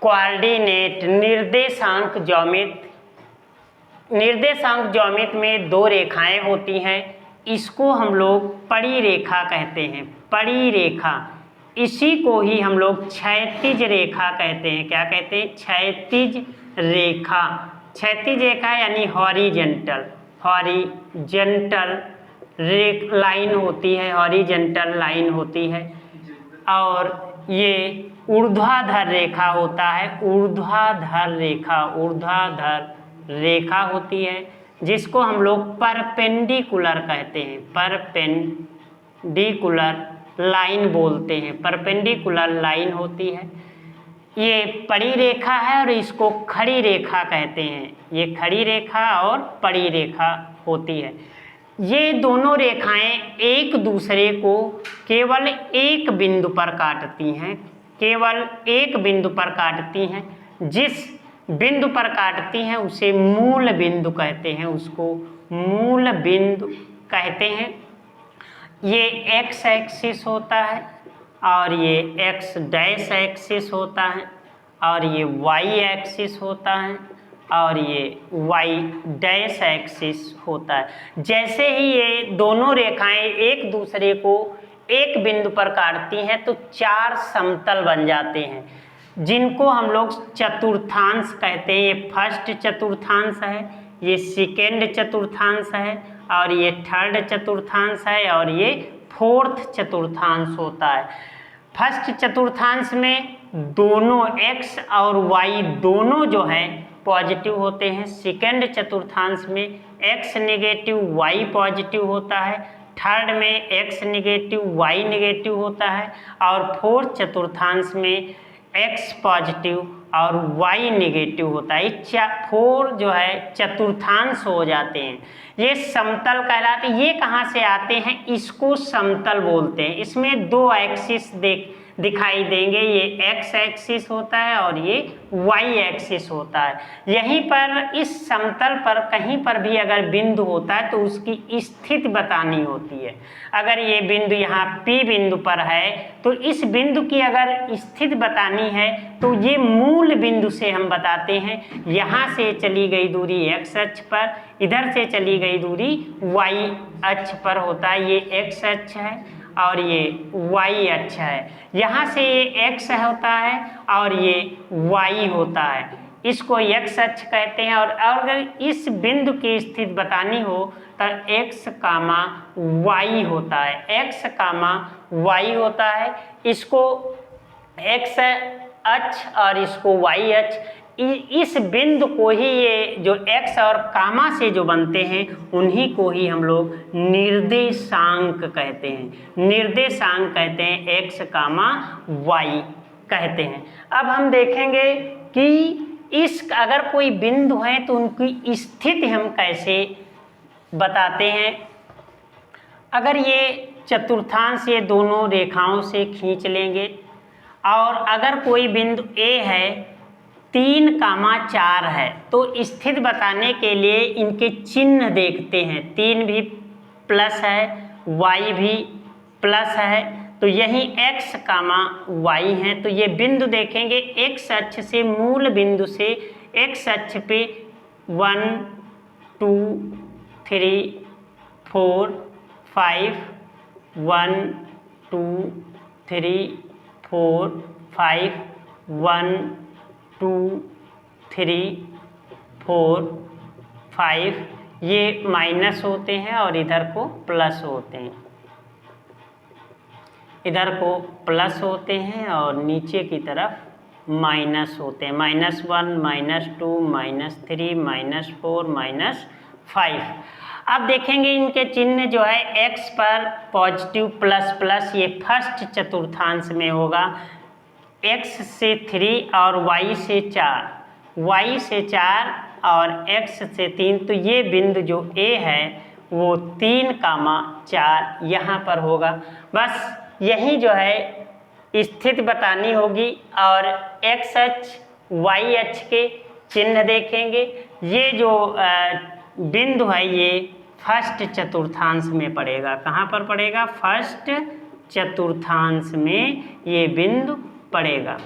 Coordinate निर्देशांक geometry में दो रेखाएं होती हैं, इसको हम लोग पड़ी रेखा कहते हैं। पड़ी रेखा, इसी को ही हम लोग क्षैतिज रेखा कहते हैं। क्या कहते हैं? क्षैतिज रेखा। क्षैतिज रेखा यानी हॉरिजेंटल लाइन होती है, हॉरिजेंटल लाइन होती है। और ये ऊर्ध्वाधर रेखा होता है, ऊर्ध्वाधर रेखा होती है, जिसको हम लोग परपेंडिकुलर कहते हैं। परपेंडिकुलर लाइन बोलते हैं, परपेंडिकुलर लाइन होती है। ये पड़ी रेखा है और इसको खड़ी रेखा कहते हैं। ये खड़ी रेखा और पड़ी रेखा होती है। ये दोनों रेखाएं एक दूसरे को केवल एक बिंदु पर काटती हैं, केवल एक बिंदु पर काटती हैं। जिस बिंदु पर काटती हैं उसे मूल बिंदु कहते हैं, उसको मूल बिंदु कहते हैं। ये एक्स एक्सिस होता है और ये एक्स डैश एक्सिस होता है और ये वाई एक्सिस होता है और ये वाई डैश एक्सिस होता है। जैसे ही ये दोनों रेखाएं एक दूसरे को एक बिंदु पर काटती हैं तो चार समतल बन जाते हैं, जिनको हम लोग चतुर्थांश कहते हैं। ये फर्स्ट चतुर्थांश है, ये सेकेंड चतुर्थांश है और ये थर्ड चतुर्थांश है और ये फोर्थ चतुर्थांश होता है। फर्स्ट चतुर्थांश में दोनों x और y दोनों जो है पॉजिटिव होते हैं। सेकेंड चतुर्थांश में x नेगेटिव y पॉजिटिव होता है। थर्ड में x नेगेटिव y नेगेटिव होता है और फोर्थ चतुर्थांश में x पॉजिटिव और y नेगेटिव होता है। ये फोर जो है चतुर्थांश हो जाते हैं। ये समतल कहलाते हैं। ये कहाँ से आते हैं? इसको समतल बोलते हैं। इसमें दो एक्सिस दिखाई देंगे, ये x एक्सिस होता है और ये y एक्सिस होता है। यहीं पर इस समतल पर कहीं पर भी अगर बिंदु होता है तो उसकी स्थिति बतानी होती है। अगर ये बिंदु यहाँ P बिंदु पर है तो इस बिंदु की अगर स्थिति बतानी है तो ये मूल बिंदु से हम बताते हैं। यहाँ से चली गई दूरी x अक्ष पर, इधर से चली गई दूरी y अक्ष पर होता है। ये x अक्ष है और ये y अक्ष है। यहाँ से ये x होता है और ये y होता है, इसको x अक्ष कहते हैं। और अगर इस बिंदु की स्थिति बतानी हो तो x कामा y होता है, x कामा y होता है। इसको x अक्ष और इसको y अक्ष, इस बिंदु को ही ये जो x और कामा से जो बनते हैं उन्हीं को ही हम लोग निर्देशांक कहते हैं। निर्देशांक कहते हैं, x कामा y कहते हैं। अब हम देखेंगे कि अगर कोई बिंदु है तो उनकी स्थिति हम कैसे बताते हैं। अगर ये चतुर्थांश ये दोनों रेखाओं से खींच लेंगे और अगर कोई बिंदु A है 3,4 है तो स्थिति बताने के लिए इनके चिन्ह देखते हैं। 3 भी प्लस है, y भी प्लस है, तो यही x कामा y है। तो ये बिंदु देखेंगे x अक्ष से, मूल बिंदु से x अक्ष पे 1 2 3 4 5 1 2 3 4 5 1 2 3 4 5 ये माइनस होते हैं और इधर को प्लस होते हैं, इधर को प्लस होते हैं और नीचे की तरफ माइनस होते हैं। -1 -2 -3 -4 -5। अब देखेंगे इनके चिन्ह जो है x पर पॉजिटिव प्लस प्लस, ये फर्स्ट चतुर्थांश में होगा। x से 3 और y से 4 और x से 3, तो ये बिंदु जो A है वो 3,4 यहाँ पर होगा। बस यही जो है स्थिति बतानी होगी और x अक्ष y अक्ष के चिन्ह देखेंगे। ये जो बिंदु है ये फर्स्ट चतुर्थांश में पड़ेगा। कहाँ पर पड़ेगा? फर्स्ट चतुर्थांश में ये बिंदु पड़ेगा।